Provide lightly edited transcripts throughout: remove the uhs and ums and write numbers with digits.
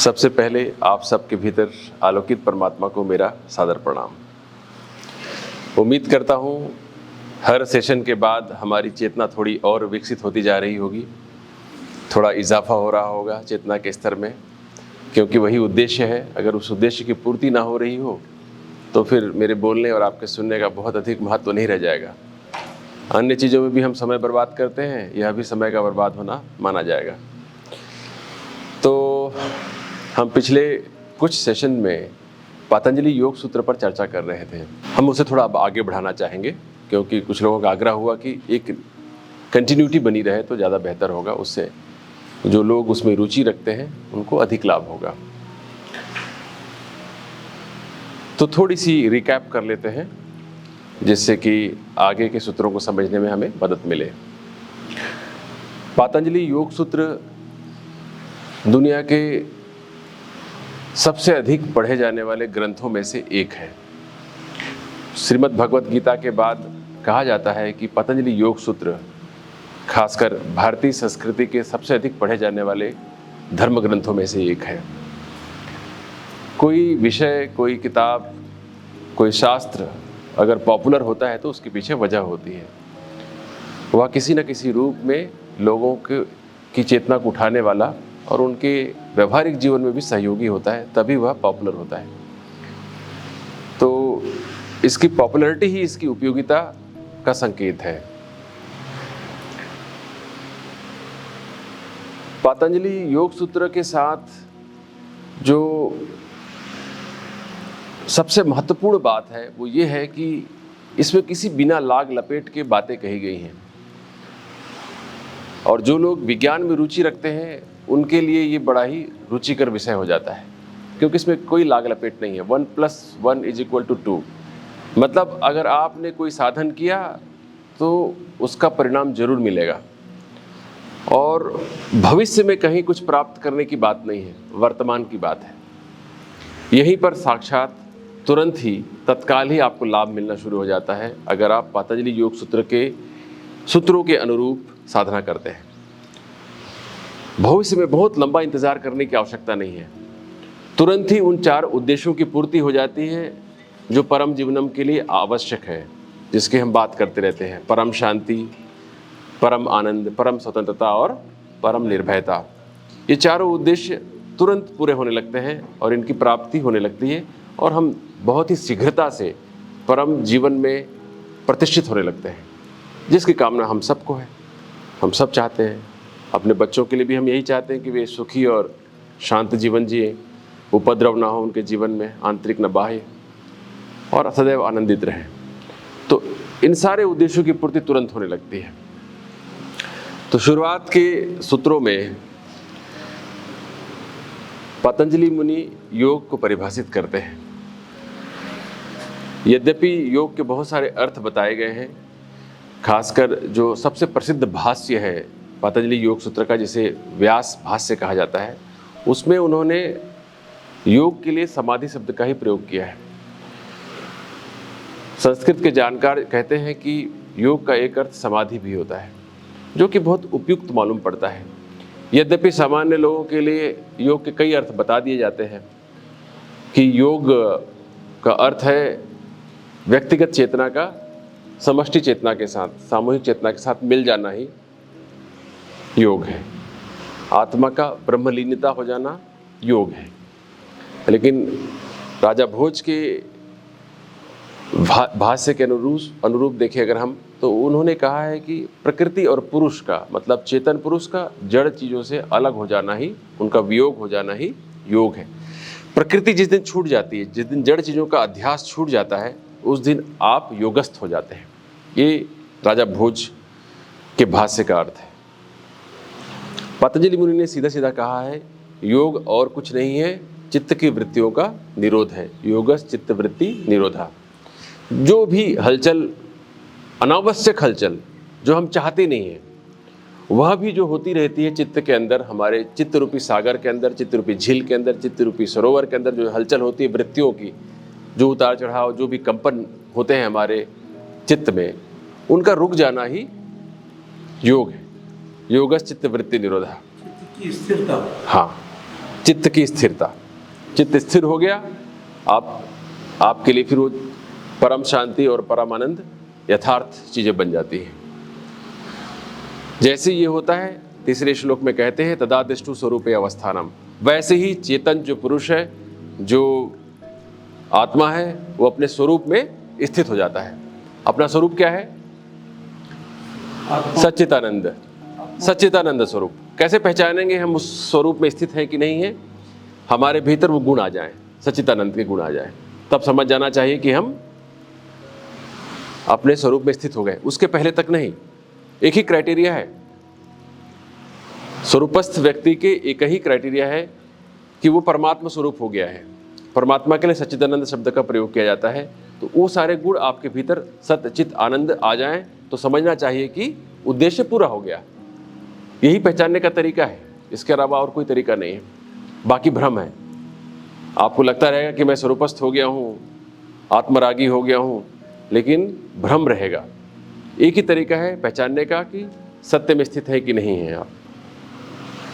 सबसे पहले आप सबके भीतर आलोकित परमात्मा को मेरा सादर प्रणाम। उम्मीद करता हूँ हर सेशन के बाद हमारी चेतना थोड़ी और विकसित होती जा रही होगी, थोड़ा इजाफा हो रहा होगा चेतना के स्तर में, क्योंकि वही उद्देश्य है। अगर उस उद्देश्य की पूर्ति ना हो रही हो तो फिर मेरे बोलने और आपके सुनने का बहुत अधिक महत्व नहीं रह जाएगा। अन्य चीज़ों में भी हम समय बर्बाद करते हैं, यह भी समय का बर्बाद होना माना जाएगा। तो हम पिछले कुछ सेशन में पतंजलि योग सूत्र पर चर्चा कर रहे थे। हम उसे थोड़ा अब आगे बढ़ाना चाहेंगे, क्योंकि कुछ लोगों का आग्रह हुआ कि एक कंटिन्यूटी बनी रहे तो ज़्यादा बेहतर होगा। उससे जो लोग उसमें रुचि रखते हैं उनको अधिक लाभ होगा। तो थोड़ी सी रिकैप कर लेते हैं, जिससे कि आगे के सूत्रों को समझने में हमें मदद मिले। पतंजलि योग सूत्र दुनिया के सबसे अधिक पढ़े जाने वाले ग्रंथों में से एक है। श्रीमद् भगवत गीता के बाद कहा जाता है कि पतंजलि योग सूत्र खासकर भारतीय संस्कृति के सबसे अधिक पढ़े जाने वाले धर्म ग्रंथों में से एक है। कोई विषय, कोई किताब, कोई शास्त्र अगर पॉपुलर होता है तो उसके पीछे वजह होती है। वह किसी न किसी रूप में लोगों की चेतना को उठाने वाला और उनके व्यवहारिक जीवन में भी सहयोगी होता है, तभी वह पॉपुलर होता है। तो इसकी पॉपुलैरिटी ही इसकी उपयोगिता का संकेत है। पतंजलि योग सूत्र के साथ जो सबसे महत्वपूर्ण बात है वो ये है कि इसमें किसी बिना लाग लपेट के बातें कही गई हैं, और जो लोग विज्ञान में रुचि रखते हैं उनके लिए ये बड़ा ही रुचिकर विषय हो जाता है, क्योंकि इसमें कोई लाग लपेट नहीं है। 1 + 1 = 2। मतलब अगर आपने कोई साधन किया तो उसका परिणाम जरूर मिलेगा, और भविष्य में कहीं कुछ प्राप्त करने की बात नहीं है, वर्तमान की बात है। यहीं पर साक्षात तुरंत ही तत्काल ही आपको लाभ मिलना शुरू हो जाता है अगर आप पतंजलि योग सूत्र के सूत्रों के अनुरूप साधना करते हैं। भविष्य में बहुत लंबा इंतजार करने की आवश्यकता नहीं है, तुरंत ही उन 4 उद्देश्यों की पूर्ति हो जाती है जो परम जीवनम के लिए आवश्यक है, जिसकी हम बात करते रहते हैं। परम शांति, परम आनंद, परम स्वतंत्रता और परम निर्भयता। ये चारों उद्देश्य तुरंत पूरे होने लगते हैं और इनकी प्राप्ति होने लगती है, और हम बहुत ही शीघ्रता से परम जीवन में प्रतिष्ठित होने लगते हैं, जिसकी कामना हम सबको है। हम सब चाहते हैं, अपने बच्चों के लिए भी हम यही चाहते हैं कि वे सुखी और शांत जीवन जिए, उपद्रव ना हो उनके जीवन में, आंतरिक न बाह्य, और सदैव आनंदित रहें। तो इन सारे उद्देश्यों की पूर्ति तुरंत होने लगती है। तो शुरुआत के सूत्रों में पतंजलि मुनि योग को परिभाषित करते हैं। यद्यपि योग के बहुत सारे अर्थ बताए गए हैं, खासकर जो सबसे प्रसिद्ध भाष्य है पतंजलि योग सूत्र का, जिसे व्यास भाष्य कहा जाता है, उसमें उन्होंने योग के लिए समाधि शब्द का ही प्रयोग किया है। संस्कृत के जानकार कहते हैं कि योग का एक अर्थ समाधि भी होता है, जो कि बहुत उपयुक्त मालूम पड़ता है। यद्यपि सामान्य लोगों के लिए योग के कई अर्थ बता दिए जाते हैं कि योग का अर्थ है व्यक्तिगत चेतना का समष्टि चेतना के साथ, सामूहिक चेतना के साथ मिल जाना ही योग है। आत्मा का ब्रह्मलीनता हो जाना योग है। लेकिन राजा भोज के भाष्य के अनुरूप देखें अगर हम, तो उन्होंने कहा है कि प्रकृति और पुरुष का, मतलब चेतन पुरुष का जड़ चीज़ों से अलग हो जाना ही, उनका वियोग हो जाना ही योग है। प्रकृति जिस दिन छूट जाती है, जिस दिन जड़ चीज़ों का अध्यास छूट जाता है, उस दिन आप योगस्थ हो जाते हैं। ये राजा भोज के भाष्य का अर्थ है। पतंजलि मुनि ने सीधा सीधा कहा है, योग और कुछ नहीं है, चित्त की वृत्तियों का निरोध है। योगस चित्त वृत्ति निरोधा। जो भी हलचल, अनावश्यक हलचल जो हम चाहते नहीं हैं, वह भी जो होती रहती है चित्त के अंदर, हमारे चित्त रूपी सागर के अंदर, चित्त रूपी झील के अंदर, चित्त रूपी सरोवर के अंदर जो हलचल होती है वृत्तियों की, जो उतार चढ़ाव, जो भी कंपन होते हैं हमारे चित्त में, उनका रुक जाना ही योग है। योगस चित्त वृत्ति निरोधा, की स्थिरता। हाँ, चित्त की स्थिरता, चित्त स्थिर हो गया, आपके लिए फिर वो परम शांति और परम आनंद यथार्थ चीजें बन जाती हैं। जैसे ये होता है, तीसरे श्लोक में कहते हैं तदादिष्टु स्वरूपे अवस्थानम, वैसे ही चेतन जो पुरुष है, जो आत्मा है, वो अपने स्वरूप में स्थित हो जाता है। अपना स्वरूप क्या है? सच्चिदानंद, सच्चिदानंद स्वरूप। कैसे पहचानेंगे हम उस स्वरूप में स्थित हैं कि नहीं है? हमारे भीतर वो गुण आ जाएं, सच्चिदानंद के गुण आ जाएं, तब समझ जाना चाहिए कि हम अपने स्वरूप में स्थित हो गए। उसके पहले तक नहीं। एक ही क्राइटेरिया है, स्वरूपस्थ व्यक्ति के एक ही क्राइटेरिया है कि वो परमात्मा स्वरूप हो गया है। परमात्मा के लिए सच्चिदानंद शब्द का प्रयोग किया जाता है। तो वो सारे गुण आपके भीतर सत्य चित आनंद आ जाएं तो समझना चाहिए कि उद्देश्य पूरा हो गया। यही पहचानने का तरीका है, इसके अलावा और कोई तरीका नहीं है। बाकी भ्रम है। आपको लगता रहेगा कि मैं स्वरूपस्थ हो गया हूँ, आत्मरागी हो गया हूँ, लेकिन भ्रम रहेगा। एक ही तरीका है पहचानने का कि सत्य में स्थित है कि नहीं है आप,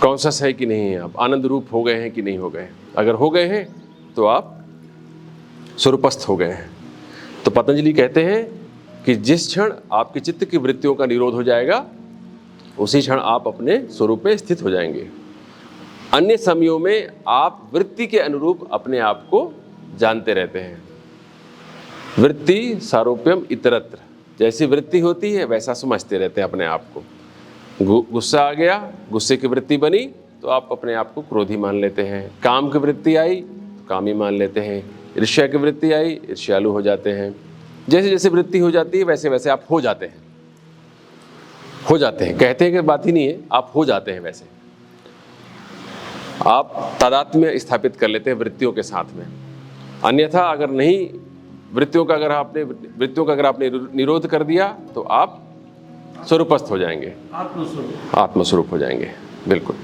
कॉन्शस है कि नहीं है आप, आनंद रूप हो गए हैं कि नहीं हो गए। अगर हो गए हैं तो आप स्वरूपस्थ हो गए हैं। तो पतंजलि कहते हैं कि जिस क्षण आपके चित्त की वृत्तियों का निरोध हो जाएगा, उसी क्षण आप अपने स्वरूप में स्थित हो जाएंगे। अन्य समयों में आप वृत्ति के अनुरूप अपने आप को जानते रहते हैं। वृत्ति सारूप्यम इतरत्र, जैसी वृत्ति होती है वैसा समझते रहते हैं अपने आप को। गुस्सा आ गया, गुस्से की वृत्ति बनी तो आप अपने आप को क्रोधी मान लेते हैं। काम की वृत्ति आई तो कामी मान लेते हैं। ईर्ष्या की वृत्ति आई, ईर्ष्यालु हो जाते हैं। जैसे जैसे वृत्ति हो जाती है वैसे वैसे आप हो जाते हैं। कहते हैं कि बात ही नहीं है, आप हो जाते हैं। वैसे आप तादात्म्य स्थापित कर लेते हैं वृत्तियों के साथ में। अन्यथा अगर नहीं, वृत्तियों का अगर आपने निरोध कर दिया तो आप स्वरूपस्थ हो जाएंगे, आत्मस्वरूप हो जाएंगे। बिल्कुल।